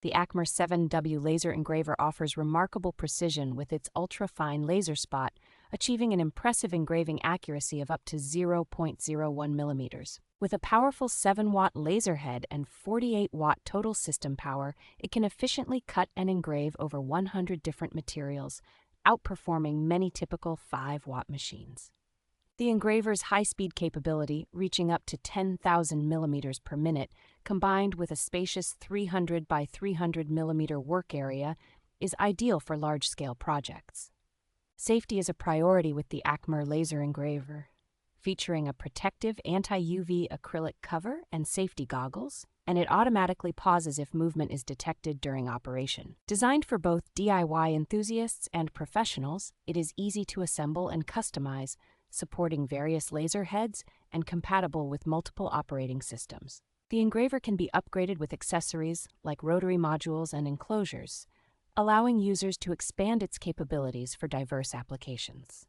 The ACMER 7W laser engraver offers remarkable precision with its ultra-fine laser spot, achieving an impressive engraving accuracy of up to 0.01 millimeters. With a powerful 7-watt laser head and 48-watt total system power, it can efficiently cut and engrave over 100 different materials, outperforming many typical 5-watt machines. The engraver's high-speed capability, reaching up to 10,000 millimeters per minute, combined with a spacious 300 by 300 millimeter work area, is ideal for large-scale projects. Safety is a priority with the ACMER laser engraver. Featuring a protective anti-UV acrylic cover and safety goggles, and it automatically pauses if movement is detected during operation. Designed for both DIY enthusiasts and professionals, it is easy to assemble and customize, supporting various laser heads and compatible with multiple operating systems. The engraver can be upgraded with accessories like rotary modules and enclosures, allowing users to expand its capabilities for diverse applications.